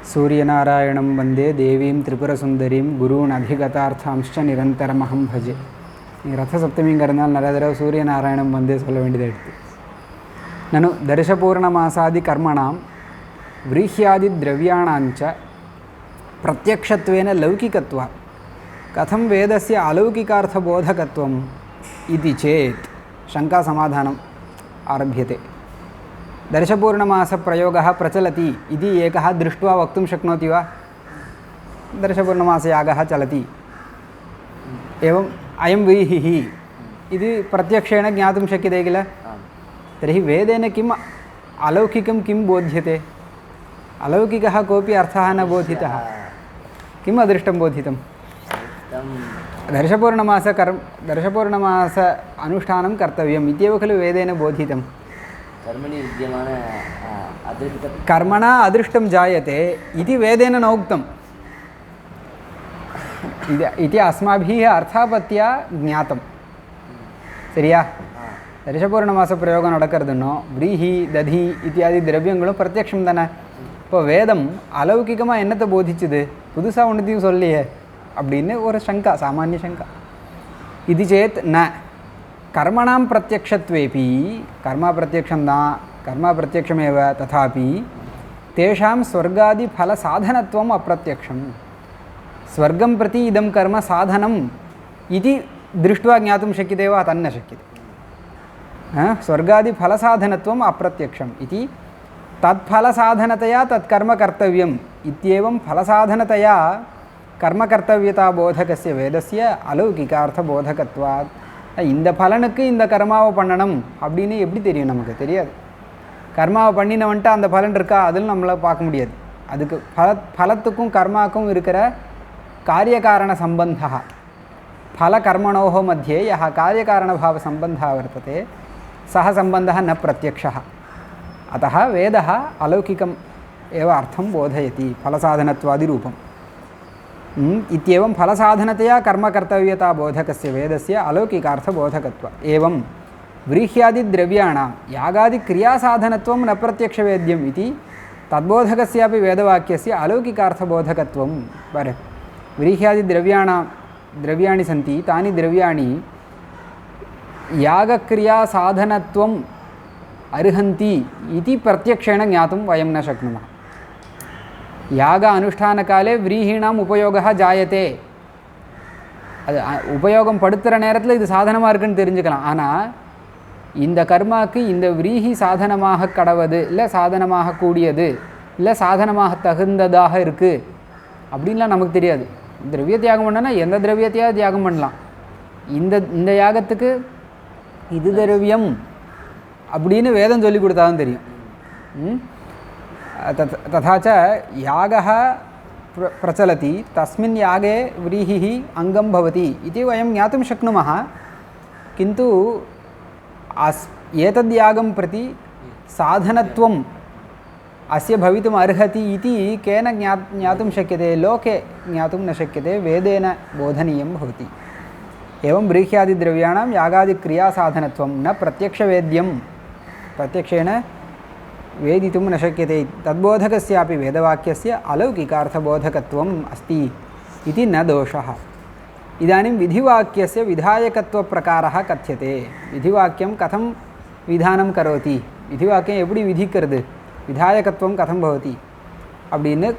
सूर्यनारायणं वन्दे देवीं त्रिपुरसुन्दरीं गुरून् अधिगतार्थांश्च निरन्तरमहं भजे. रथसप्तमीங்கிறதுனால நிறைய தடவை சூரியநாராயணம் வந்தே சொல்ல வேண்டியது எடுத்து. நனு தர்ஷபூர்ணமாசாதி கர்மணாம் व्रीह्यादि द्रव्याणांच प्रत्यक्षत्वेन लौकिकत्वात् कथं वेदस्य अलौकिकार्थबोधकत्वम् इति चेत् शंका समाधानम् आरभ्यते. दर्शपूर्णमासप्रयोगः प्रचलति इति एकः दृष्ट्वा वक्तुं शक्नोति वा? दर्शपूर्णमासयागः चलति एवम् अयं व्रीहिः इति प्रत्यक्षेण ज्ञातुं शक्यते किल? तर्हि वेदेन किम् अलौकिकं किं बोध्यते? अलौकिकः कोऽपि अर्थः न बोधितः. किम् अदृष्टं बोधितं? दर्शपूर्णमास अनुष्ठानं कर्तव्यम् इत्येव खलु वेदेन बोधितं. कर्मणा अदृष्टं जायते इति वेदेन न उक्तम् इति अस्माभिः अर्थापत्या ज्ञातं. சரியா? தரிசபூர்ணமாச பிரயோகம் நடக்கிறதுன்னோ व्रीहि दधि இத்தியாதி திரவியங்களும் பிரத்யக்ஷம் தானே. இப்போ வேதம் अलौकिकமாக என்னத்தை போதிச்சுது? புதுசாக ஒன்றுத்தையும் சொல்லியே அப்படின்னு ஒரு சங்கா, சாமானிய சங்கா. இது சேத் ந कर्मणां प्रत्यक्षत्वेपि, कर्मा प्रत्यक्षं न, कर्मा प्रत्यक्षमेव, तथापि तेषां स्वर्गादिफलसाधनत्वम् अप्रत्यक्षं. स्वर्गं प्रति इदं कर्म साधनम् इति दृष्ट्वा ज्ञातुं शक्यते वा? तन्न शक्यते. स्वर्गादिफलसाधनत्वम् अप्रत्यक्षम् इति तत्फलसाधनतया तत्कर्म कर्तव्यम् इत्येवं फलसाधनतया कर्मकर्तव्यताबोधकस्य वेदस्य अलौकिकार्थबोधकत्वात् இந்த பலனுக்கு இந்த கர்மாவை பண்ணணும் அப்படின்னு எப்படி தெரியும்? நமக்கு தெரியாது. கர்மாவை பண்ணினவன்ட்டு அந்த பலன் இருக்கா? அதில் நம்மளால் பார்க்க முடியாது. அதுக்கு ஃபலத்துக்கும் கர்மாவுக்கும் இருக்கிற காரியகாரண சம்பந்தः, फलकर्मणोः मध्ये यः कार्यकारणभावसम्बन्धः वर्तते सः सम्बन्धः न प्रत्यक्षः. अतः वेदः अलौकिकम् एव अर्थं बोधयति फलसाधनत्वादिरूपम्. इत्येवं फलसाधनतया कर्मकर्तव्यताबोधकस्य वेदस्य अलौकिकार्थबोधकत्वम्. एवं व्रीह्यादिद्रव्याणां यागादिक्रियासाधनत्वं न प्रत्यक्षवेद्यम् इति तद्बोधकस्यापि वेदवाक्यस्य अलौकिकार्थबोधकत्वं. व्रीह्यादिद्रव्याणि सन्ति, तानि द्रव्याणि यागक्रियासाधनत्वम् अर्हन्ति इति प्रत्यक्षेण ज्ञातुं वयं न शक्नुमः. याग अनुष्ठानकाले व्रीहीणाम् उपयोगः जायते. அது உபயோகம் படுத்துகிற நேரத்தில் இது சாதனமாக இருக்குன்னு தெரிஞ்சுக்கலாம். ஆனால் இந்த கர்மாவுக்கு இந்த விரீஹி சாதனமாக கடவது, இல்லை சாதனமாக கூடியது, இல்லை சாதனமாக தகுந்ததாக இருக்குது அப்படின்லாம் நமக்கு தெரியாது. திரவிய தியாகம் பண்ணனா எந்த திரவியத்தையாவது தியாகம் பண்ணலாம். இந்த யாகத்துக்கு இது திரவியம் அப்படின்னு வேதம் சொல்லி கொடுத்தாலும் தெரியும். तथा च यागः प्रचलति, तस्मिन् यागे व्रीहिः अङ्गं भवति इति वयं ज्ञातुं शक्नुमः. किन्तु एतद् यागं प्रति साधनत्वम् अस्य भवितुम् अर्हति इति केन ज्ञातुं शक्यते? लोके ज्ञातुं न शक्यते, वेदेन बोधनीयं भवति. एवं व्रीह्यादिद्रव्याणां यागादिक्रियासाधनत्वं न प्रत्यक्षवेद्यं, प्रत्यक्षेण वेदितुं न शक्यते. तद्बोधकस्यापि वेदवाक्यस्य अलौकिकार्थबोधकत्वम् अस्ति इति न दोषः. इदानीं विधिवाक्यस्य विधायकत्वप्रकारः कथ्यते. विधिवाक्यं कथं विधानं करोति, विधिवाक्यं एप्पडी विधिक्किरदु, विधायकत्वं कथं भवति अप्पडिनु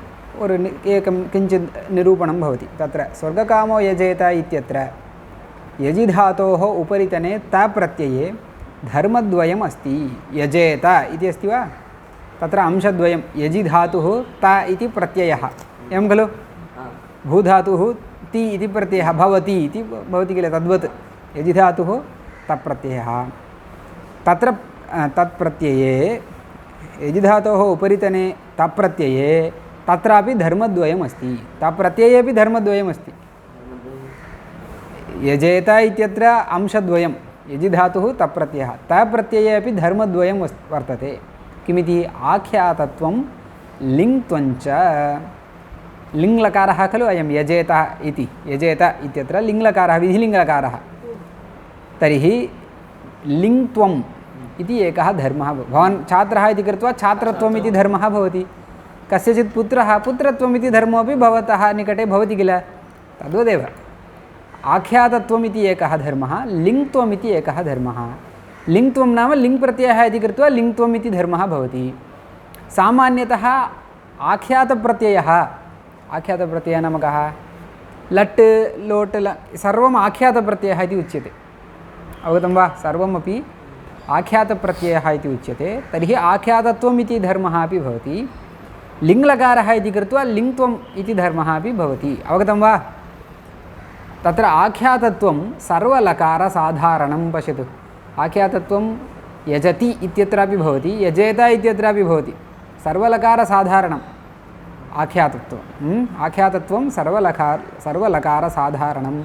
ओरु एकं किञ्चित् निरूपणं भवति. तत्र स्वर्गकामो यजेत इत्यत्र यजि धातोः उपरितने त प्रत्यये धर्मद्वयम् अस्ति. यजेत इति अस्ति वा? तत्र अंशद्वयं. यजि धातुः त इति प्रत्ययः, एवं खलु? भूधातुः ति इति प्रत्ययः, भवति इति भवति किल? तद्वत् यजि धातुः तत्प्रत्ययः. तत्र तत्प्रत्यये यजि धातोः उपरितने तत्प्रत्यये तत्रापि धर्मद्वयम् अस्ति. तत्प्रत्ययेपि धर्मद्वयम् अस्ति. यजेत इत्यत्र अंशद्वयं, यजि धातुः तत्प्रत्ययः, तप्रत्यये अपि धर्मद्वयं वर्तते. किमिति? आख्यातत्वं लिङ्त्वञ्च. लिङ्लकारः खलु अयं यजेत इति. यजेत इत्यत्र लिङ्लकारः, विधिलिङ्गलकारः. तर्हि लिङ्त्वम् इति एकः धर्मः. भवान् छात्रः इति कृत्वा छात्रत्वम् इति धर्मः भवति. कस्यचित् पुत्रः पुत्रत्वम् इति धर्मोऽपि भवतः निकटे भवति किल तद्वदेव आख्यातत्वम् इति एकः धर्मः लिङ्त्वम् इति एकः धर्मः लिङ्त्वं नाम लिङ् प्रत्ययः इति कृत्वा लिङ्त्वम् इति धर्मः भवति सामान्यतः आख्यातप्रत्ययः नाम कः लट् लोट् सर्वम् आख्यातप्रत्ययः इति उच्यते अवगतं वा सर्वमपि आख्यातप्रत्ययः इति उच्यते तर्हि आख्यातत्वम् इति धर्मः अपि भवति लिङ्लकारः इति कृत्वा लिङ्त्वम् इति धर्मः अपि भवति अवगतं वा तत्र आख्यातत्वं सर्वलकारसाधारणं पश्यतु आख्यातत्वं यजति इत्यत्रापि भवति यजेत इत्यत्रापि भवति सर्वलकारसाधारणम् आख्यातत्वं सर्वलकारसाधारणं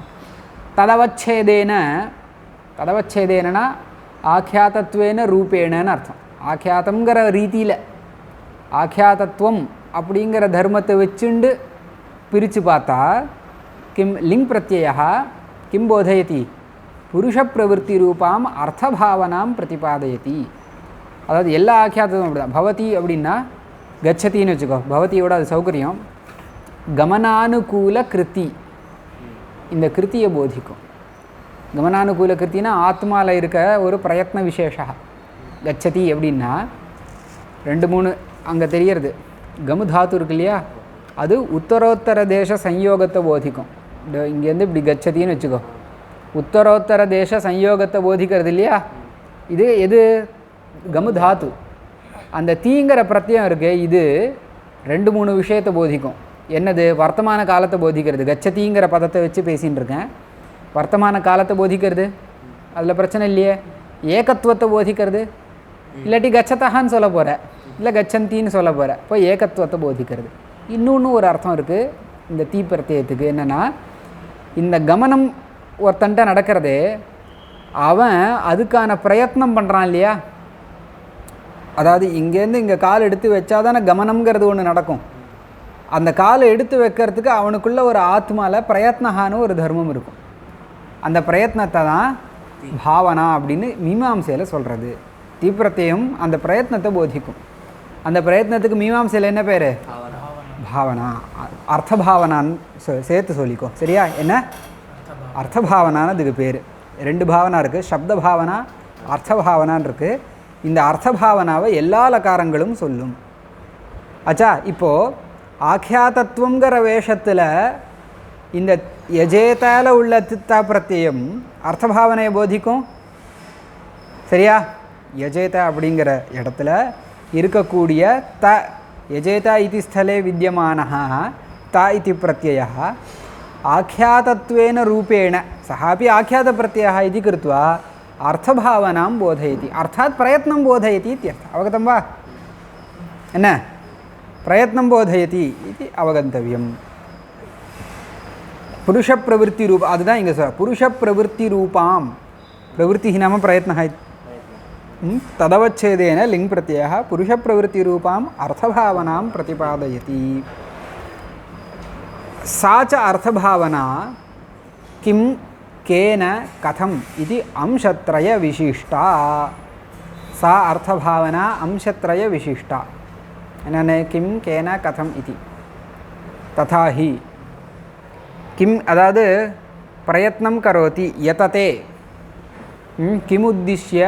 तदवच्छेदेन न आख्यातत्वेन रूपेण अर्थம் ஆख्यातம்ங்கற ரீதியில ஆख्यातत्वம் அப்படிங்கற தர்மத்தை வெச்சுண்டு பிரிச்சு பார்த்தா किं लिङ् प्रत्ययः किं बोधयति पुरुषप्रवृत्तिरूपाम् अर्थभावनां प्रतिपादयति அதாவது எல்லா ஆख्यातत्वம் அப்படிதான் भवति அப்படினா गच्छतिன்னு வெச்சுக்கோ भवतिயோட அது சௌகரியம் गमनानुकूल कृति இந்த கிருதியை போதிக்கும் गमनानुकूल कृतिना आत्माला இருக்க ஒரு பிரயத்ன விசேஷः गच्छति அப்படினா ரெண்டு மூணு அங்க தெரியிறது கமு தாத்து இருக்கு இல்லையா அது உத்தரோத்தர தேச संयोगத்தை போதிக்கும் இங்க இருந்து இப்படி गच्छतिன்னு வெச்சுக்கோ உத்தரோத்தர தேச संयोगத்தை போதிக்கிறது இல்லையா இது எது கமு தாத்து அந்த தீங்கற பிரத்யயம் இருக்கு இது ரெண்டு மூணு விஷயத்தை போதிக்கும் என்னது வர்த்தமான காலத்தை போதிக்கிறது गच्छतिங்கற பதத்தை வெச்சு பேசிட்டு இருக்கேன் वर्तमान कालத்தை போதிக்கிறது அதுல பிரச்சனை இல்லையே ஏகத்துவத்தை போதிக்கிறது இல்லட்டி गच्छतஹன்னு சொல்ல போற இல்ல गच्छन्तिன்னு சொல்ல போற அப்ப ஏகத்துவத்தை போதிக்கிறது இன்னொன்னு ஒரு அர்த்தம் இருக்கு இந்த தீ பிரத்யயத்துக்கு என்னன்னா இந்த கமனம் ஒருத்தன்ட்ட நடக்கிறதே அவன் அதுக்கான பிரயத்னம் பண்றான் இல்லையா அதாவது இங்க இருந்து இங்க கால் எடுத்து வெச்சாதான கமனம்ங்கிறது ஒன்னு நடக்கும் அந்த காலை எடுத்து வைக்கிறதுக்கு அவனுக்குள்ள ஒரு ஆத்மால பிரயத்னஹான ஒரு தர்மம் இருக்கும் அந்த பிரயத்னத்தை தான் பாவனா அப்படின்னு மீமாம்சையில் சொல்கிறது தீப்பிரத்தியம் அந்த பிரயத்னத்தை போதிக்கும் அந்த பிரயத்னத்துக்கு மீமாம்சையில் என்ன பேர் பாவனா அர்த்த பாவனான்னு சேர்த்து சொல்லிக்கோ சரியா என்ன அர்த்த பாவனான்னு அதுக்கு பேர் ரெண்டு பாவனா இருக்குது சப்த பாவனா அர்த்த பாவனான்னு இருக்குது இந்த அர்த்த பாவனாவை எல்லா லகாரங்களும் சொல்லும் ஆச்சா இப்போது ஆख्यातत्वங்கிற வேஷத்தில் இந்த யஜேதால உள்ள தித்தா பிரத்யயம் அர்த்தபாவனையை போதிக்கும் சரியா யஜேதா அப்படிங்கிற இடத்துல இருக்கக்கூடிய த யஜேதா इति स्थले विद्यमानः ता इति प्रत्ययः आख्यातत्वेन रूपेण सः अपि आख्यातप्रत्ययः इति कृत्वा अर्थभावनां बोधयति अर्थात् प्रयत्नं बोधयति इत्यर्थः अवगतं वा न प्रयत्नं बोधयति इति अवगन्तव्यम् पुरुष प्रवृत्ति रूप அதுதான் இங்க சொல்ற पुरुष प्रवृत्ति रूपां प्रवृत्ति नाम प्रयत्नः तदवच्छेदेन लिङ् प्रत्ययः पुरुष प्रवृत्ति रूपां अर्थभावनां प्रतिपादयति सा च अर्थभावना किं केन कथम् इति अंशत्रय विशिष्टा सा अर्थभावना अंशत्रय विशिष्टा अनने किं केन कथम् इति तथा हि किम् अदाद प्रयत्नं करोति यतते किमुद्दिश्य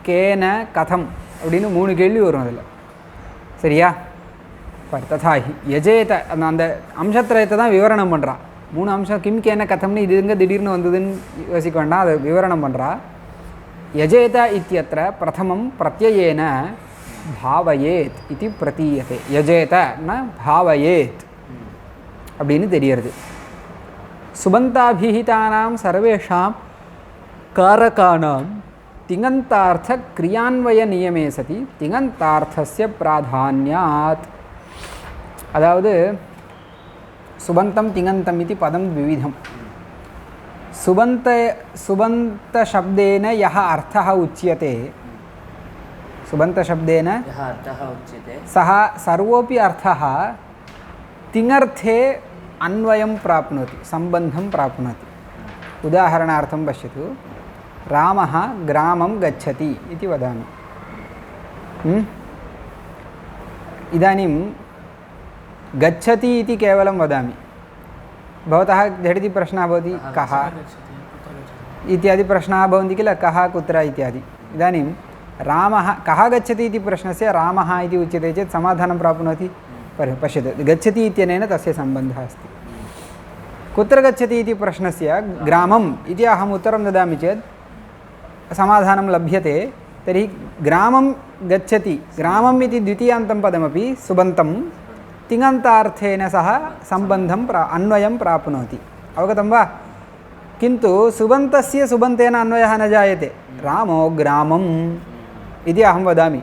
केन कथम् அப்படின்னு மூணு கேள்வி வரும் அதில் சரியா तथा हि यजेत அந்த அம்சத்ரயத்தை தான் விவரணம் பண்ணுறான் மூணு அம்சம் கிம் கேன கதம்னு இது எங்கே திடீர்னு வந்ததுன்னு யோசிக்க வேண்டாம் அதை விவரணம் பண்ணுறா यजेत इत्यत्र प्रथमं प्रत्ययेन भावयेत् इति प्रतीयते यजेत न भावयेत् அப்படின்னு தெரிகிறது सुबन्ताभिहितानां सर्वेषां कारकाणां तिङन्तार्थ क्रियान्वय नियमे सति तिङन्तार्थस्य प्राधान्यात् अदावद् सुबन्तं तिङन्तम् इति पदं द्विविधं सुबन्त शब्देन यः अर्थः उच्यते सुबन्त शब्देन यः अर्थः उच्यते सः सर्वोऽपि अर्थः तिङर्थे अन्वयं प्राप्नोति सम्बन्धं प्राप्नोति उदाहरणार्थं पश्यतु रामः ग्रामं गच्छति इति वदामि इदानीं गच्छति इति केवलं वदामि भवतः झटिति प्रश्नः भवति कः इत्यादि प्रश्नाः भवन्ति किल कः कुत्र इत्यादि इदानीं रामः कः गच्छति इति प्रश्नस्य रामः इति उच्यते चेत् समाधानं प्राप्नोति पश्यतु गच्छति इत्यनेन तस्य सम्बन्धः अस्ति कुत्र गच्छति इति प्रश्नस्य ग्रामम् इति अहम् उत्तरं ददामि चेत् समाधानं लभ्यते तर्हि ग्रामं गच्छति ग्रामम् इति द्वितीयान्तं पदमपि सुबन्तं तिङन्तार्थेन सह सम्बन्धं अन्वयं प्राप्नोति अवगतं वा किन्तु सुबन्तस्य सुबन्तेन अन्वयः न जायते रामो ग्रामम् इति अहं वदामि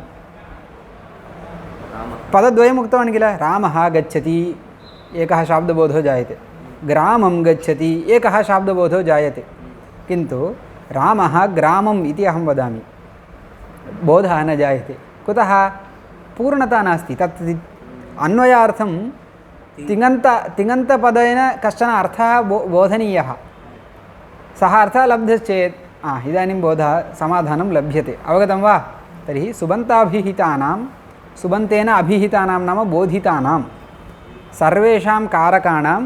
पदद्वयम् उक्तवान् किल रामः गच्छति एकः शाब्दबोधो जायते ग्रामं गच्छति एकः शाब्दबोधो जायते किन्तु रामः ग्रामम् इति अहं वदामि बोधः न जायते कुतः पूर्णता नास्ति तत् अन्वयार्थं तिङन्तपदेन कश्चन अर्थः बोधनीयः सः अर्थः लब्धश्चेत् इदानीं बोधः समाधानं लभ्यते अवगतं वा तर्हि सुबन्ताभिहितानां सुबन्तेन अभिहितानां नाम बोधितानां सर्वेषां कारकाणां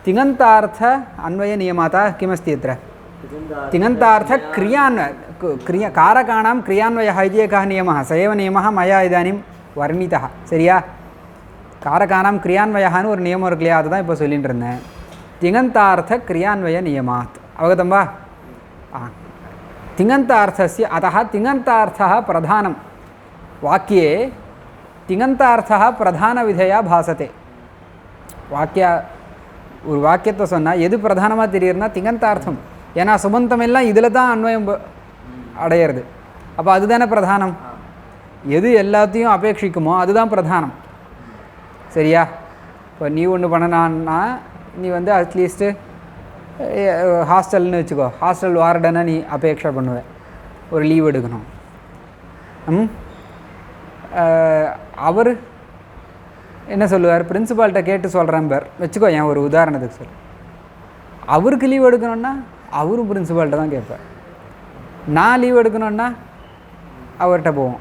तिङन्तार्थ अन्वयनियमाता किमस्ति अत्र कारकाणां क्रियान्वयः इति एकः नियमः स एव नियमः मया इदानीं वर्णितः சரியா कारकाणां क्रियान्वयःनु ஒரு நியமம் இருக்கு இல்லையா அதுதான் இப்போ சொல்லிட்டு இருந்தேன் तिङन्तार्थ क्रियान्वय नियमात् अवगतं वा तिङन्तार्थस्य अतः तिङन्तार्थः प्रधानं वाक्ये तिङन्तार्थः प्रधानविधया भासते ஒரு வாக்கியத்தை சொன்னால் எது பிரதானமாக தெரியுதுன்னா திங்கந்தார்த்தம் ஏன்னா சுபந்தம் எல்லாம் இதில் தான் அன்வயம் அடையிறது அப்போ அதுதானே பிரதானம் எது எல்லாத்தையும் அபேட்சிக்குமோ அதுதான் பிரதானம் சரியா இப்போ நீ ஒன்று பண்ணனான்னா நீ வந்து அட்லீஸ்ட்டு ஹாஸ்டல்னு வச்சுக்கோ ஹாஸ்டல் வார்டனை நீ அபேட்சை பண்ணுவேன் ஒரு லீவ் எடுக்கணும் அவர் என்ன சொல்லுவார் பிரின்சிபால்கிட்ட கேட்டு சொல்கிறேன் பேர் வச்சுக்கோ என் ஒரு உதாரணத்துக்கு சொல் அவருக்கு லீவ் எடுக்கணுன்னா அவரும் பிரின்சிபால்கிட்ட தான் கேட்பார் நான் லீவ் எடுக்கணுன்னா அவர்கிட்ட போவோம்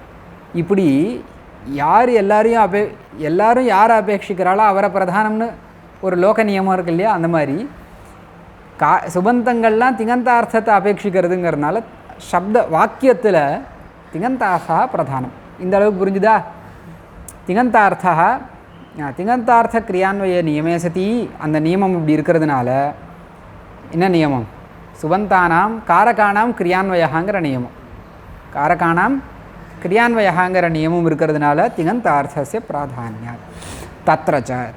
இப்படி யார் எல்லாரும் யாரை அபேட்சிக்கிறாளோ அவரை பிரதானம்னு ஒரு லோக நியமம் இருக்கு இல்லையா அந்த மாதிரி சுபந்தங்கள்லாம் திங்கந்தார்த்தத்தை அபேட்சிக்கிறதுங்கிறதுனால சப்த வாக்கியத்தில் திங்கந்தார்த்தா பிரதானம் இந்த அளவுக்கு புரிஞ்சுதா திங்கந்தார்த்த கிரியான்வய நியமே சதி அந்த நியமம் இப்படி இருக்கிறதுனால என்ன நியமம் சுபந்தானாம் காரகானாம் கிரியான்வயங்கிற நியமம் காரகானாம் கிரியான்வயங்கிற நியமம் இருக்கிறதுனால திங்கந்தார்த்தस्य பிராதான்யம்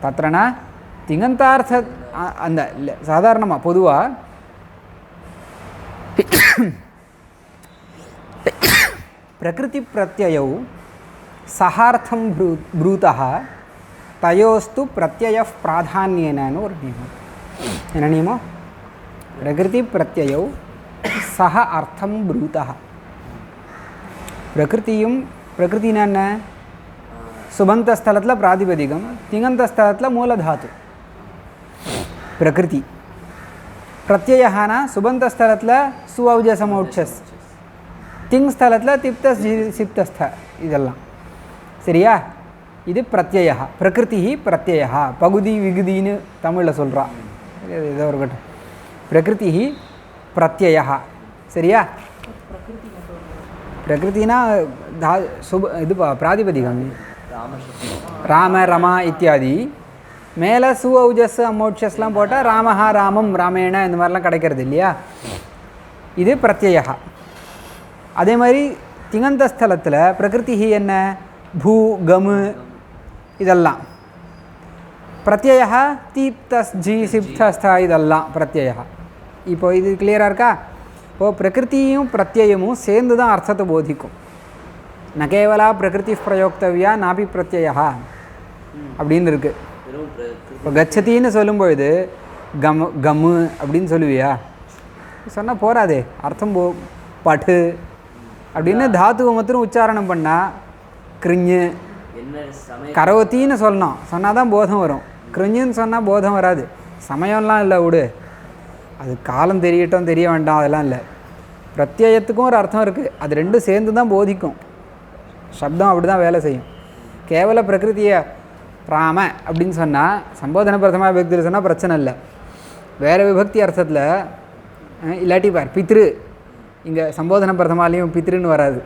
தத்ரனா திங்கந்தார்த்த அந்த சாதாரணமாக பொதுவாக பிரகிருதி பிரத்யயௌ சகார்த்தம் ப்ரூதः தயோஸ்து பிரத்யய பிராதான்யேனன்னு ஒரு நியமம் என்ன நியமம் பிரகிருதி பிரத்யயௌ சக அர்த்தம் ப்ரூதः பிரகிருத்தினா என்ன சுபந்த ஸ்தலத்தில் பிராதிபதிகம் திங்கந்த ஸ்தலத்தில் மூலதாத்து பிரகிருதி பிரத்யயனா சுபந்த ஸ்தலத்தில் சுஔஜசமௌட்சஸ் திங் ஸ்தலத்தில் திப்தஸ் சிப்தஸ்த இதெல்லாம் சரியா இது பிரத்யய பிரகிருதி பிரத்யய பகுதி விகுதின்னு தமிழில் சொல்கிறா ஏதோ ஒரு கட்டம் பிரகிருதி பிரத்யய சரியா பிரகிருத்தினா இது பிராதிபதிகம் ராம ரமா இத்தியாதி மேலே சுஔஜஸ் அமௌட்சஸ்லாம் போட்டால் ராமஹா ராமம் ராமேண இந்த மாதிரிலாம் கிடைக்கிறது இல்லையா இது பிரத்யய அதே மாதிரி திங்கந்த ஸ்தலத்தில் பிரகிருதி என்ன பூ கமு இதெல்லாம் பிரத்யய தீப்தஸ் ஜி சிப்தஸ்தா இதெல்லாம் பிரத்யய இப்போ இது கிளியராக இருக்கா இப்போது பிரகிருத்தியும் பிரத்யயமும் சேர்ந்து தான் அர்த்தத்தை போதிக்கும் ந கேவலா பிரகிருதி பிரயோக்தவியா நாபி பிரத்யய அப்படின்னு இருக்குது இப்போ கச்சத்தின்னு சொல்லும்பொழுது கம்மு அப்படின்னு சொல்லுவியா சொன்னால் போகாதே அர்த்தம் பட்டு அப்படின்னு தாத்துவை மாத்திரம் உச்சாரணம் பண்ணால் கிருஞ்சு கரோத்தின்னு சொல்லணும் சொன்னால் தான் போதம் வரும் கிருஞ்சுன்னு சொன்னால் போதம் வராது சமயம்லாம் இல்லை விடு அது காலம் தெரியட்டும் தெரிய வேண்டாம் அதெல்லாம் இல்லை பிரத்யயத்துக்கும் ஒரு அர்த்தம் இருக்குது அது ரெண்டும் சேர்ந்து தான் போதிக்கும் சப்தம் அப்படி தான் வேலை செய்யும் கேவல பிரகிருதியை ராம அப்படின்னு சொன்னால் சம்போதன பிரதமா விபக்தியில் சொன்னால் பிரச்சனை இல்லை. வேறு விபக்தி அர்த்தத்தில் இல்லாட்டி பார் பித்ரு, இங்கே சம்போதன பிரதமாலையும் பித்ருன்னு வராது.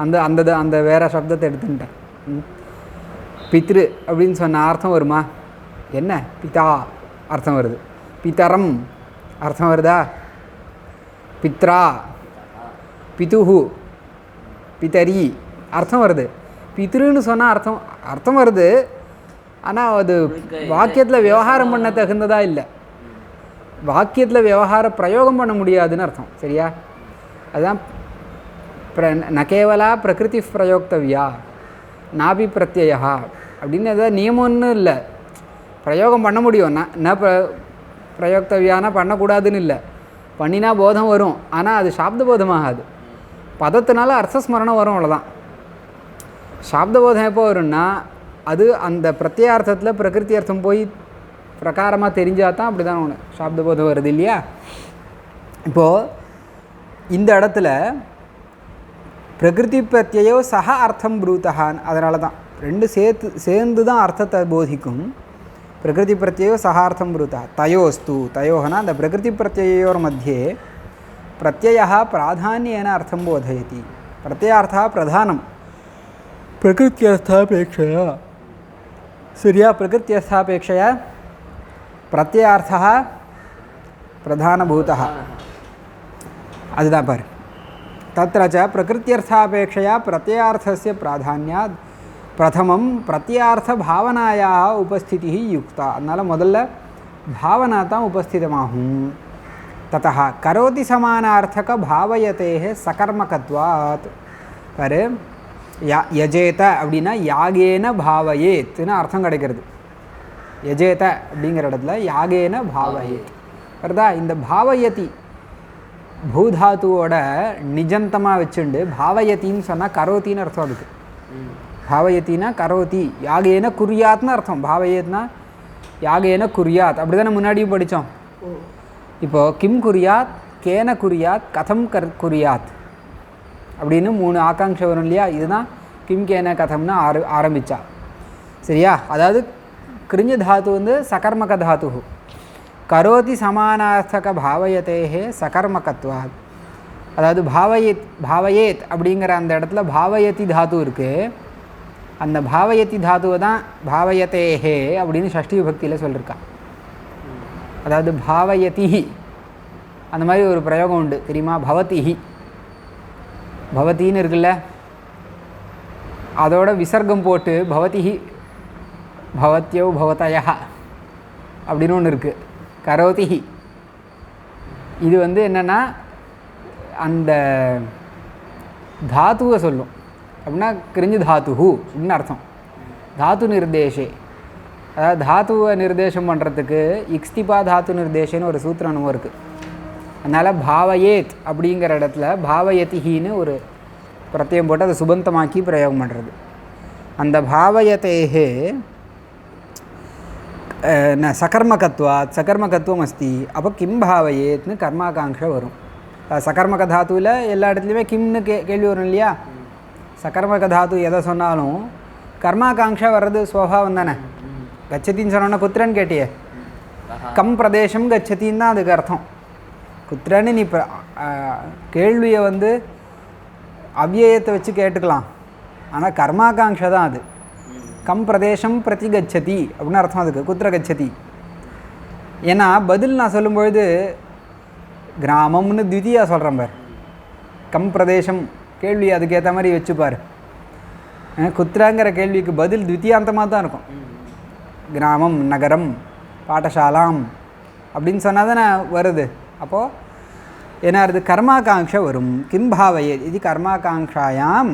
அந்த அந்த அந்த வேறு சப்தத்தை எடுத்துக்கிட்டேன். பித்ரு அப்படின்னு சொன்ன அர்த்தம் வருமா? என்ன பிதா அர்த்தம் வருது, பிதரம் அர்த்தம் வருதா, பித்ரா, பிதுஹு, பிதரி அர்த்தம் வருது. பித்ருன்னு சொன்னால் அர்த்தம் வருது. ஆனால் அது வாக்கியத்தில் விவகாரம் பண்ண தகுந்ததாக இல்லை, வாக்கியத்தில் விவகார பிரயோகம் பண்ண முடியாதுன்னு அர்த்தம். சரியா? அதுதான் ந கேவலா பிரகிருதி பிரயோக்தவ்யா நாபி பிரத்யா அப்படின்னு எதாவது நியமம்னு இல்லை. பிரயோகம் பண்ண முடியும், ந பிரயோக்தவ்யானா பண்ணக்கூடாதுன்னு இல்லை. பண்ணினா போதம் வரும், ஆனால் அது சாப்த போதமாகாது. பதத்தினால அர்த்தஸ்மரணம் வரும், அவ்வளோதான். சாப்த போதம் எப்போ வரும்னா அது அந்த பிரத்யார்த்தத்தில் பிரகிருதி அர்த்தம் போய் பிரகாரமாக தெரிஞ்சால் தான் அப்படி தான் ஒன்று சாப்த போதம் வருது இல்லையா? இப்போது இந்த இடத்துல பிரகிருதி பிரத்யோ சக அர்த்தம் ப்ரூத்தகான், அதனால தான் ரெண்டு சேர்ந்து தான் அர்த்தத்தை போதிக்கும். பிரகிருதி பிரத்யோ சகார்த்தம் ப்ரூத்தா தயோஸ்து, தயோகனா அந்த பிரகிருதி பிரத்யோர் மத்தியே பிரத்யயः प्राधान्येन अर्थं बोधयति. प्रत्ययार्थः प्रधानं प्रकृत्यर्थापेक्षया. சரியா? प्रकृत्यर्थापेक्षया प्रत्ययार्थः प्रधानभूतः. அதுதான் பாரு. तत्र च प्रकृत्यर्थापेक्षया प्रत्ययार्थस्य प्राधान्यात् प्रथमं प्रत्ययार्थभावनायाः उपस्थितिः युक्ता. அதனால் முதல்ல भावना தான் உபஸ்திதமாகும். ततः करोति समानार्थक भावयतेः सकर्मकत्वात्. பாரு, யஜேத அப்படின்னா யாகேன பாவயேத்னு அர்த்தம் கிடைக்கிறது. யஜேத அப்படிங்கிற இடத்துல யாகேன பாவயேத் வருதா? இந்த பாவயதி பூதாத்துவோட நிஜந்தமாக வச்சுண்டு பாவயத்தின்னு சொன்னால் கரோத்தின்னு அர்த்தம். அதுக்கு பாவயத்தின்னா கரோத்தி, யாகேன குறியாத்னு அர்த்தம். பாவயேத்னா யாகேன குறியாத், அப்படி தானே முன்னாடியும் படித்தோம். இப்போது கிம் குறியாத், கேன குறியாத், கதம் குறியாத் அப்படின்னு 3 ஆகாங்ஷை வரும் இல்லையா? இதுதான் கிம் கேன கதம்னு ஆரம்பித்தா. சரியா? அதாவது கிருஞ்ச தாத்து வந்து சகர்மக தாத்து. கரோதி சமானார்த்தக பாவயத்தேஹே சகர்மகத்வாத். அதாவது பாவயேத் அப்படிங்கிற அந்த இடத்துல பாவயதி தாத்து இருக்குது. அந்த பாவயதி தாத்துவை தான் பாவயத்தேஹே அப்படின்னு ஷஷ்டி விபக்தியில் சொல்லியிருக்கா. அதாவது பாவயதிஹி அந்த மாதிரி ஒரு பிரயோகம் உண்டு தெரியுமா? பவதிஹி, பவத்தின்னு இருக்குல்ல, அதோட விசர்க்கம் போட்டு பவதிஹி பவத்யோ பவதயா அப்படின்னு ஒன்று இருக்குது. கரோதிஹி இது வந்து என்னென்னா அந்த தாத்துவை சொல்லும். அப்படின்னா கிரிஞ்சு தாத்துஹு அப்படின்னு அர்த்தம். தாத்து நிர்தேஷே, அதாவது தாத்துவை நிர்தேசம் பண்ணுறதுக்கு இக்ஸ்திபா தாத்து நிர்தேஷன்னு ஒரு சூத்திரம் அனுபவம் இருக்குது. அதனால் பாவயேத் அப்படிங்கிற இடத்துல பாவயதிஹின்னு ஒரு பிரத்யம் போட்டு அதை சுபந்தமாக்கி பிரயோகம் பண்ணுறது. அந்த பாவயத்தேஹே சகர்மகத்வாத், சகர்மகத்துவம் அஸ்தி. அப்போ கிம் பாவயேத்னு கர்மாகாங்ஷை வரும். சகர்மக தாத்துவில் எல்லா இடத்துலையுமே கிம்னு கேள்வி வரும் இல்லையா? சகர்மக தாத்து எதை சொன்னாலும் கர்மாகாங்ஷை வர்றது சுவாவம் தானே. கச்சத்தின்னு சொன்னோன்னா குத்திரன்னு கேட்டியே, கம் பிரதேசம் கச்சத்தின்னு தான் அதுக்கு அர்த்தம். குத்திரன்னு நீ இப்போ கேள்வியை வந்து அவ்யயத்தை வச்சு கேட்டுக்கலாம், ஆனால் கர்மாகாங்ஷை தான் அது. கம் பிரதேசம் பிரதி கச்சதி அப்படின்னு அர்த்தம் அதுக்கு, குத்திர கச்சதி. ஏன்னா பதில் நான் சொல்லும்பொழுது கிராமம்னு த்விதியா சொல்கிறேன் பார். கம் பிரதேசம் கேள்வி அதுக்கேற்ற மாதிரி வச்சுப்பார். குத்திரங்கிற கேள்விக்கு பதில் த்விதியாந்தமாக தான் இருக்கும். கிராமம், நகரம், பாடசாலாம் அப்படின்னு சொன்னால் தானே வருது. அப்போது என்ன வருது? கர்மாகாங்ஷை வரும். கிம் பாவயே இது கர்மாகாங்ஷாயாம்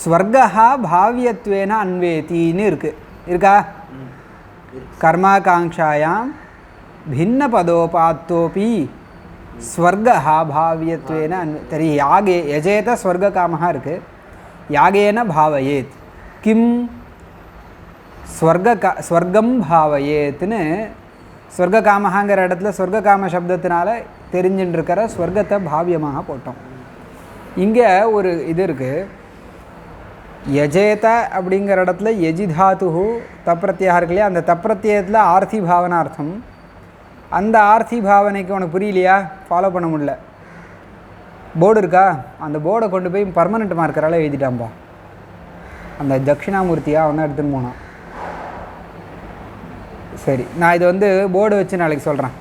ஸ்வர்கா பாவியத்வேன அன்வேத்தின்னு இருக்கா? கர்மாகாங்ஷாயாம் பின்ன பதோபாத்தோபி ஸ்வர்கா பாவியத்வேன தரி யாகே யஜேத ஸ்வர்க காமஹா இருக்குது. யாகேன பாவயேத் கிம் ஸ்வர்கம் பாவயேத்துன்னு ஸ்வர்க காமஹாங்கிற இடத்துல ஸ்வர்க காம சப்தத்தினால தெரிஞ்சுட்டுருக்கிற ஸ்வர்கத்தை பாவியமாக போட்டோம். இங்கே ஒரு இது இருக்குது. யஜேத அப்படிங்கிற இடத்துல யஜி தாத்து தப்பிரத்தியாக இருக்கு இல்லையா, அந்த தப்பிரத்தியத்தில் ஆர்த்தி பாவனார்த்தம். அந்த ஆர்த்தி பாவனைக்கு உனக்கு புரியலையா, ஃபாலோ பண்ண முடியல, போர்டு இருக்கா, அந்த போர்டை கொண்டு போய் பர்மனெண்ட் மார்க்கரால் எழுதிட்டான்பா. அந்த தட்சிணாமூர்த்தியாக அவன் தான் எடுத்துன்னு போனான். சரி, நான் இது வந்து போர்டு வச்சு நாளைக்கு சொல்கிறேன்.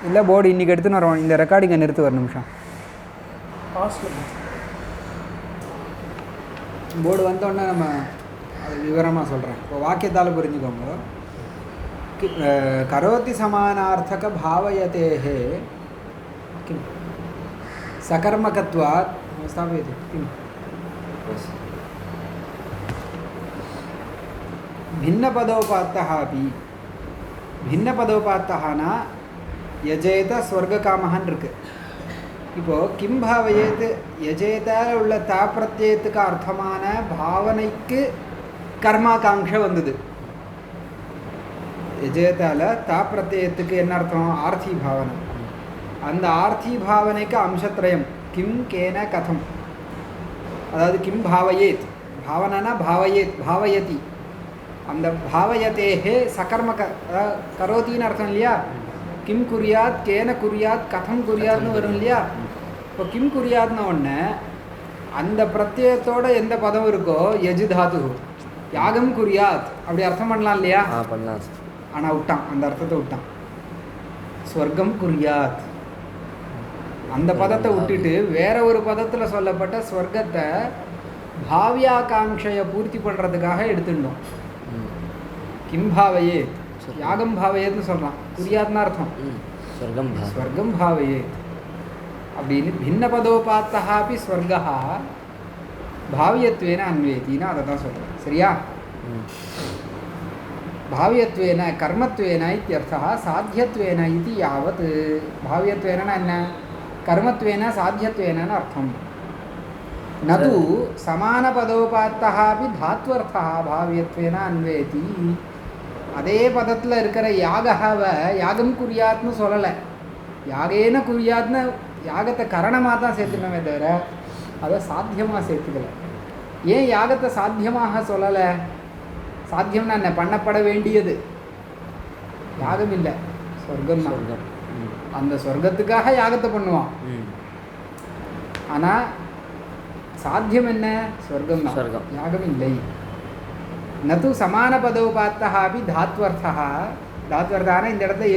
இல்லை போர்டு இன்றைக்கி எடுத்துன்னு வரோம். இந்த ரெக்கார்டிங்கை நிறுத்து ஒரு நிமிஷம். போர்டு வந்தோடனே நம்ம அது விவரமாக சொல்கிறேன். இப்போ வாக்கியத்தால் புரிஞ்சுக்கோங்க. கரோதி சமானார்த்தக பாவயதேः किं सकर्मकत्वात् स्थापयतु किं भिन्नपदोपात्तः अपि भिन्नपदोपात्तः न यजेत स्वर्गकामहन् இருக்கு. இப்போது கிம் பாவயேத் யஜேதால உள்ள தாப்பிரத்தியத்துக்கு அர்த்தமான பாவனைக்கு கர்மாகாங்ஷை வந்தது. யஜேதால தாப்பிரத்தியத்துக்கு என்ன அர்த்தம், ஆர்த்தி பாவனை. அந்த ஆர்த்தி பாவனைக்கு அம்சத்ரயம், கிம் கேன கதம். அதாவது கிம் பாவயேத், பாவனா பாவயேத் பாவயதி, அந்த பாவயத்தேஹே சகர்ம கரோத்தின்னு அர்த்தம் இல்லையா. கிம் குறியாத் கேன குறியாத் கதம் குறியாத்னு வரும் இல்லையா. இப்போ கிம் குறியாத்னு ஒன்று அந்த பிரத்யேகத்தோட எந்த பதம் இருக்கோ யஜு தாத்து, யாகம் குறியாத் அப்படி அர்த்தம் பண்ணலாம் இல்லையா, பண்ணலாம். ஆனால் விட்டான், அந்த அர்த்தத்தை விட்டான். ஸ்வர்க்கம் குறியாத் அந்த பதத்தை விட்டுட்டு வேற ஒரு பதத்தில் சொல்லப்பட்ட ஸ்வர்க்கத்தை பாவியாகாங்ஷையை பூர்த்தி பண்ணுறதுக்காக எடுத்துட்டோம். கிம் பாவையே யாகம் பாவையேன்னு சொல்கிறான், குறியாத்னு அர்த்தம் ஸ்வர்க்கம் பாவையே அப்படின்னு. பின்ன பதோபாத்தா அப்படி ஸ்வர்கா பாவியத்வேன அன்வேத்தின்னு அதை தான் சொல்கிறேன். சரியா, பாவியத்வேன கர்மத்வேன இத்தியர்த்தா சாத்தியத்வேன இது யாவத். பாவியத்வேன என்ன, கர்மத்வேன சாத்தியத்வேன அர்த்தம். நது சமான பதோபாத்தா அப்படி தாத்வர்த்தா பாவியத்வேன அன்வேதி. அதே பதத்தில் இருக்கிற யாகவை யாகம் குறியாத்னு சொல்லலை, யாகேன குறியாத்னு யாகத்தை கரணமாக தான் சேர்த்துக்கணுமே தவிர அதை சாத்தியமாக சேர்த்துக்கல. ஏன் யாகத்தை சாத்தியமாக சொல்லலை, சாத்தியம்னா என்ன, பண்ணப்பட வேண்டியது. யாகம் இல்லை, சொர்க்கம் தான். அந்த சொர்க்கத்துக்காக யாகத்தை பண்ணுவான். ஆனால் சாத்தியம் என்ன, சொர்க்கம் தான், யாகம் இல்லை. நது சமான பதோபாத்தா அப்படி தாத்வர்த்தா. தாத்வர்த்தான இந்த இடத்துல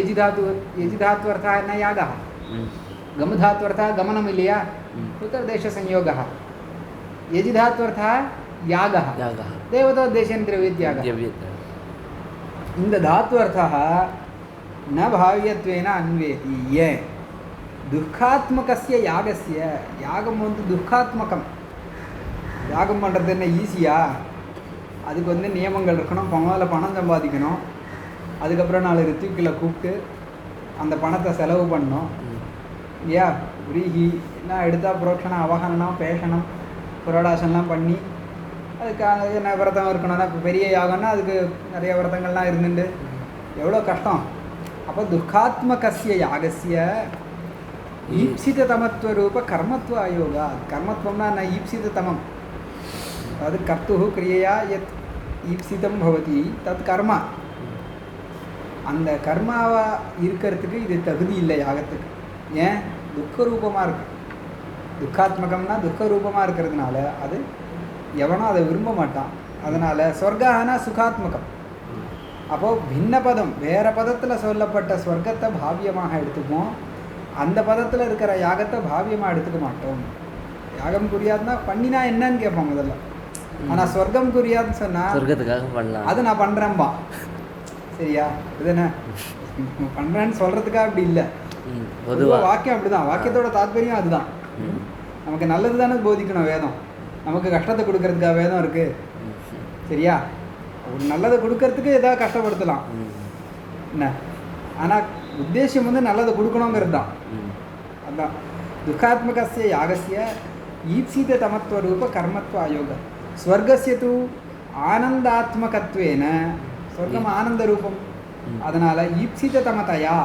யஜிதாத்வர்த்தா என்ன, யாகா. கமதாத்வர்த்தா கமனம் இல்லையா, உத்தரதேச சம்யோகா. யஜிதாத்வர்த்தா யாகா, தேவதோத்தேசன் திரவித்யாக. இந்த தாத்வர்த்தா ந பாவியத்வேன அன்வேதி. ஏன், துக்காத்மகஸ்ய யாகஸ்ய, யாகம் வந்து துக்காத்மகம். யாகம் பண்ணுறது என்ன ஈஸியா, அதுக்கு வந்து நியமங்கள் இருக்கணும், முதல்ல பணம் சம்பாதிக்கணும், அதுக்கப்புறம் 4 ரித்துக்களை கூப்பிட்டு அந்த பணத்தை செலவு பண்ணணும் இல்லையா. உரிகி எல்லாம் எடுத்தால் புரோக்ஷனம் அவகரணம் பேஷனம் புரோடாசனெலாம் பண்ணி அதுக்கான என்ன விரதம் இருக்கணும்னா, இப்போ பெரிய யாகம்னா அதுக்கு நிறைய விரதங்கள்லாம் இருந்துட்டு எவ்வளோ கஷ்டம். அப்போ துக்காத்மகஸ்ய யாகஸ்ய ஈப்சித தமத்துவ ரூப கர்மத்துவ ஆயோகா. கர்மத்துவம்னா என்ன, ஈப்சித தமம், அதாவது கர்த்து கிரியையா எத் ஈப்சிதம் பவதி தத் கர்மா. அந்த கர்மாவாக இருக்கிறதுக்கு இது தகுதி இல்லை யாகத்துக்கு. ஏன், துக்க ரூபமாக இருக்கு. துக்காத்மகம்னா துக்க ரூபமாக இருக்கிறதுனால அது எவனும் அதை விரும்ப மாட்டான். அதனால் சொர்க்கானா சுகாத்மகம். அப்போது பின்ன பதம், வேறு பதத்தில் சொல்லப்பட்ட சொர்க்கத்தை பாவியமாக எடுத்துக்குவோம், அந்த பதத்தில் இருக்கிற யாகத்தை பாவியமாக எடுத்துக்க மாட்டோம். யாகம் குறியாதுன்னா பண்ணினா என்னன்னு கேட்போம் முதல்ல. ஆனால் சொர்க்கம் குறியாதுன்னு சொன்னால் சொர்க்கத்துக்காக பண்ணலாம், அது நான் பண்ணுறேன்பா. சரியா, இது என்ன பண்ணுறேன்னு சொல்கிறதுக்காக அப்படி இல்லை. பொதுவாக வாக்கியம் அப்படி தான், வாக்கியத்தோட தாத்பரியம் அதுதான். நமக்கு நல்லது தானே போதிக்கணும் வேதம், நமக்கு கஷ்டத்தை கொடுக்கறதுக்காக வேதம் இருக்குது. சரியா, ஒரு நல்லதை கொடுக்கறதுக்கு ஏதாவது கஷ்டப்படுத்தலாம் என்ன, ஆனால் உத்தேசம் வந்து நல்லதை கொடுக்கணுங்கிறது தான். அதுதான் துக்காத்மகஸ்ய யாகஸ்ய ஈப்சித தமத்துவ ரூப கர்மத்துவ ஆயோக. ஸ்வர்கஸ்ய தூ ஆனந்தாத்மகத்வேன, ஸ்வர்க்கம் ஆனந்த ரூபம், அதனால் ஈப்சித தமதையா.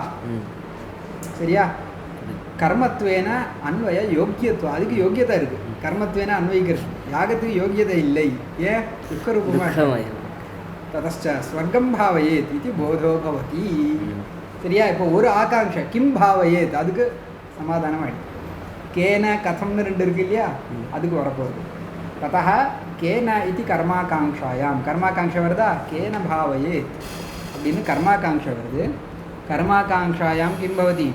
சரியா, கர்மத்வேன அன்வய யோக்கியத்துவம், அதுக்கு யோக்கியத்தை இருக்குது. கர்மத்வேன அன்வயிக்கிறது யாகத்துக்கு யோகியதை இல்லை ஏன் துக்கரூபமாக ததச்ச ஸ்வர்க்கம் பாவயேத் இது போதோ பவதி சரியா இப்போ ஒரு ஆகாங்ஷை கிம் பாவயேத் அதுக்கு சமாதானம் ஆயிடுது கேன கதம்னு ரெண்டு இருக்கு இல்லையா அதுக்கு வரப்போகுது ததः கேன இது கர்மாகாங்ஷாயாம் கர்மாகாங்ஷை வருதா கேன பாவயேத் அப்படின்னு கர்மாகாங்ஷை வருது கர்மாகாங்ஷாயாம் கிம் பவதி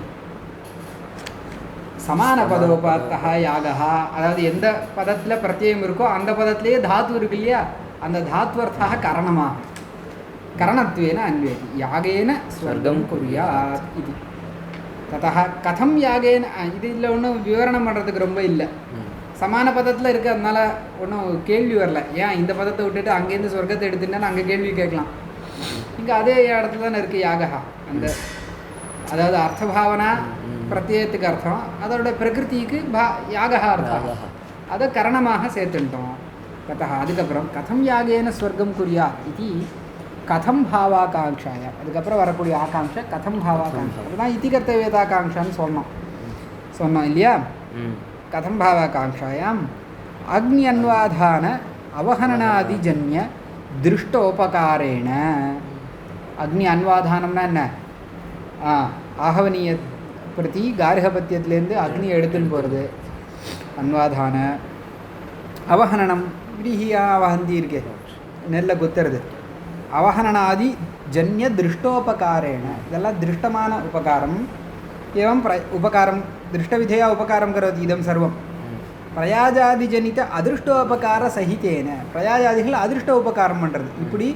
சமான பதோபாத்தா யாகா அதாவது எந்த பதத்தில் பிரத்யயம் இருக்கோ அந்த பதத்திலேயே தாத்து இருக்கு இல்லையா அந்த தாத்வர்த்தா கரணமாக கரணத்வேன அன்வேதி யாகேன ஸ்வர்கம் குர்யாத் இது ததः கதம் யாகேன இது இல்லை ஒன்றும் விவரணம் பண்ணுறதுக்கு ரொம்ப இல்லை சமான பதத்தில் இருக்குது அதனால ஒன்றும் கேள்வி வரல ஏன் இந்த பதத்தை விட்டுட்டு அங்கேருந்து சொர்க்கத்தை எடுத்துட்டேன்னு அங்கே கேள்வி கேட்கலாம் இங்கே அதே இடத்துல தானே இருக்குது யாகா அந்த அதாவது அர்த்தபாவனா பிரத்யேகத்துக்கு அர்த்தம் அதோட பிரகிருதிக்கு யாகா அர்த்தம் அதை கரணமாக சேர்த்துட்டோம் ததः அதுக்கப்புறம் கதம் யாகேன ஸ்வர்க்கம் குர்யா இது கதம் பாவாகாங்ஷாயா அதுக்கப்புறம் வரக்கூடிய ஆகாங்ஷை கதம் பாவாகாங்ஷா அதுதான் இதி கர்த்தவியதாகாங்ஷான்னு சொன்னோம் இல்லையா கதம் பாவாகாங்ஷாயாம் அக்னி அன்வாதான அவஹனனாதிஜன்ய திருஷ்டோபகாரேண அக்னி அன்வாதானம்னா என்ன ஆகவனிய பிரதி கார்ஹபத்தியத்துலேருந்து அக்னி எடுத்துன்னு போகிறது அன்வாதான அவஹனனம் விரிஹியாக வஹந்தி இருக்கே நெல்லை குத்துறது அவஹனனாதி ஜன்ய திருஷ்டோபகாரேண இதெல்லாம் திருஷ்டமான உபகாரம் एवं उपकारं दृष्टविधेया उपकारं करोति इदं सर्वं प्रयाजादिजनित अदृष्टोपकारसहितेन प्रयाजादिகள் அதிருஷ்ட உபகாரம் பண்ணுறது இப்படி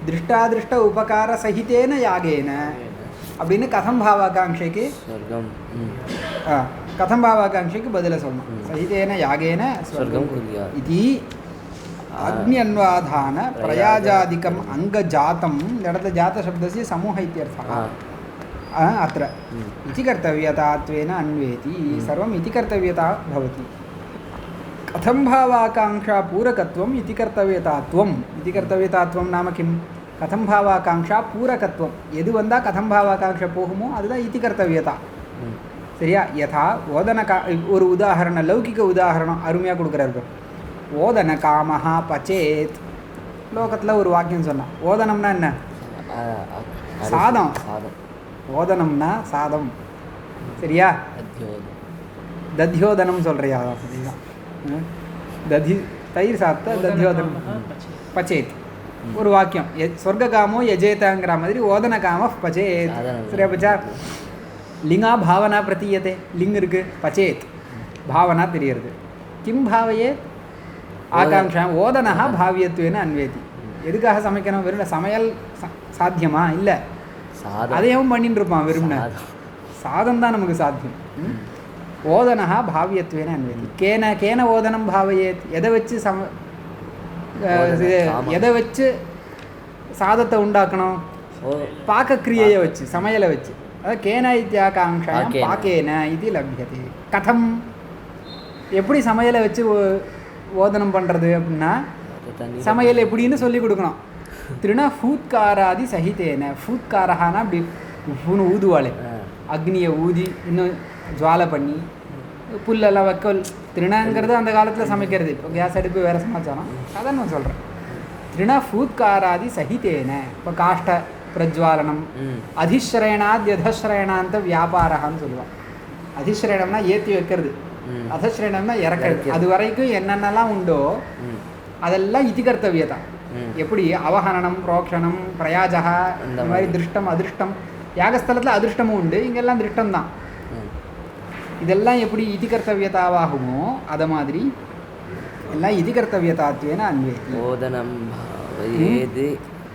திருஷ்டாதிருஷ்ட உபகார சகிதேன யாகேன அப்படின்னு கதம் பாவாகாங்ஷைக்கு கதம் பாவாகாங்ஷைக்கு பதில சொல்லணும் சகிதேன யாகேன ஸ்வர்கம் இது அக்னி அன்வாதான பிரயாஜாதிகம் அங்கஜாத்தம் இந்த இடத்துல ஜாத்த சப்தस्य समूह इत्यर्थः अत्र इति कर्तव्यतात्वेन अन्वेति सर्वम् इति कर्तव्यता भवति कथं भावाकाङ्क्षा पूरकत्वम् इति कर्तव्यतात्वं नाम किं कथं भावाकाङ्क्षा पूरकत्वं यदि वंदा कथं भावाकाङ्क्षा पोहुमो அதுதான் इति कर्तव्यता சரியா யதா ஓதனகா ஒரு உதாரணம் லௌகிக உதாரணம் அருமையாக கொடுக்குறாரு ஓதன காமஹா பச்சேத் லோகத்தில் ஒரு வாக்கியம் சொன்னான் ஓதனம்னா என்ன சாதம் ஓதனம்னா சாதம் சரியா தத்யோதனம் சொல்கிறியா அதுதான் ததி தயிர் சாப்பிட்ட தத்யோதனம் பச்சேத் ஒரு வாக்கியம் சொர்க்க காமோ யஜேதாங்கிற மாதிரி ஓதன காம பச்சேத் சரியா பச்சா லிங்கா பாவனா பிரதீயத்தை லிங் இருக்குது பச்சேத் பாவனா தெரியுது கிம் பாவையே ஆகாங்ஷா ஓதனா பாவியத்துவேன அன்வேதி எதுக்காக சமைக்கணும் வெறும் சமையல் சாத்தியமா இல்லை அதையும் பண்ணிட்டு இருப்பான் வெறும்ன சாதம் தான் நமக்கு சாத்தியம் ஓதனா பாவியத்துவேன அன்வேதி கேன ஓதனம் பாவையேத் எதை வச்சு சாதத்தை உண்டாக்கணும் பாக்கக்கிரியையை வச்சு சமையலை வச்சு அதாவது கேன இத்தியாகாங்ஷா பாக்கேன இது லப்யதே கதம் எப்படி சமையலை வச்சு ஓதனம் பண்ணுறது அப்படின்னா சமையல் எப்படின்னு சொல்லி கொடுக்கணும் திருண ஃபூத்காராதி சகிதேன ஃபூத்காரஹானா அப்படி உப்புன்னு ஊதுவாளே அக்னியை ஊதி இன்னும் ஜுவாலை பண்ணி புல்லெல்லாம் வைக்கல் திருணங்கிறது அந்த காலத்தில் சமைக்கிறது இப்போ கேஸ் அடுப்பு வேறு சமாச்சாரம் அதான் நான் சொல்கிறேன் திருண ஃபூத்காராதி சகிதேன இப்போ காஷ்ட பிரஜ்வாலனம் அதிஸ்ரயணாத்யதஸ்ரயணாந்த வியாபாரகான்னு சொல்லுவான் அதிஸ்ரயணம்னா ஏற்றி வைக்கிறது அதஸ்ரயணம்னா இறக்கிறது அது வரைக்கும் என்னென்னலாம் உண்டோ அதெல்லாம் இதி கர்த்தவியதான் எப்படி அவஹனனம் புரோக்ஷணம் பிரயாஜகா இந்த மாதிரி திருஷ்டம் அதிருஷ்டம் யாகஸ்தலத்தில் அதிருஷ்டமும் உண்டு இங்கெல்லாம் திருஷ்டம் தான் இதெல்லாம் எப்படி இதி கர்த்தவியதாவாகுமோ அதை மாதிரி எல்லாம் இதி கர்த்தவியதாத்வேன அன்வேதி ஓதனம்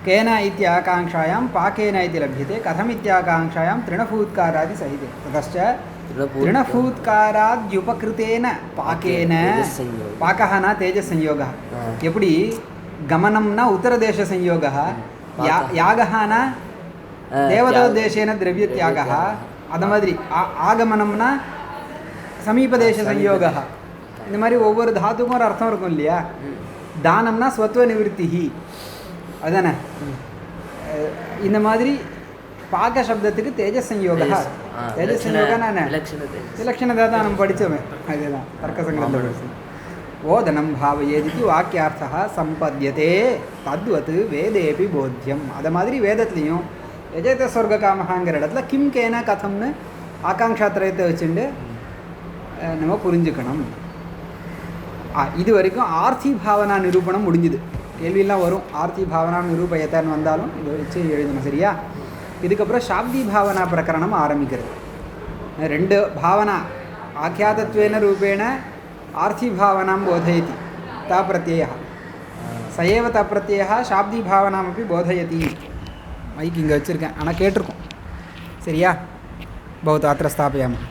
கேன இத்தியாகாங்ஷாயாं பாக்கேன इति लभ्यते कथम इत्याकांक्षायां तृणफूत्कारादि सहिते ततश्च तृणफूत्काराद्युपकृतेन पाकेन पाकः न तेजसंयोगः எப்படி गमनம்னா उत्तरदेश संयोगः यागः न देवतादेशेन द्रव्यत्यागः அது மாதிரி ஆகமனம்னா சமீபதேச संयोगः இந்த மாதிரி ஒவ்வொரு தாத்துக்கும் ஒரு அர்த்தம் இருக்கும் இல்லையா தானம்னா ஸ்வத்வ நிவர்த்திஹி அதானே இந்த மாதிரி பாக்க சப்தத்துக்கு தேஜஸ் சம்யோகா தேஜஸ் சம்யோகா விலக்ஷணத்தை தான் நம்ம படித்தோமே அதுதான் தர்க்க சங்கரத்தில் படிச்சோம் ஓதனம் பாவயேதிதி வாக்கியார்த்தः சம்பத்யதே தத்வத் வேதேபி போத்தியம். அதை மாதிரி வேதத்துலேயும் எஜேத சொர்க்க காமஹாங்கிற இடத்துல கிம் கேன கதம்னு ஆகாங்ஷாத்திரயத்தை வச்சுட்டு நம்ம புரிஞ்சுக்கணும். இது வரைக்கும் ஆர்த்தி பாவனா நிரூபணம் முடிஞ்சுது. கேள்வியெல்லாம் வரும், ஆர்த்தி பாவனா நிரூபயத்தன்னு வந்தாலும் இதை வச்சு எழுதணும். சரியா? இதுக்கப்புறம் சாப்தி பாவனா பிரகரணம் ஆரம்பிக்கிறது. ரெண்டு பாவனா ஆக்கியாதத்வேன ரூபேண ஆர்த்தி பாவனாம் போதயதி ता प्रत्ययः स एव ता प्रत्ययः शाब्दी भावनामपि बोधयति. மைக் இங்கே வச்சுருக்கேன், ஆனால் கேட்டிருக்கோம். சரியா? பௌத்த அத்திர ஸ்தாபயாமः.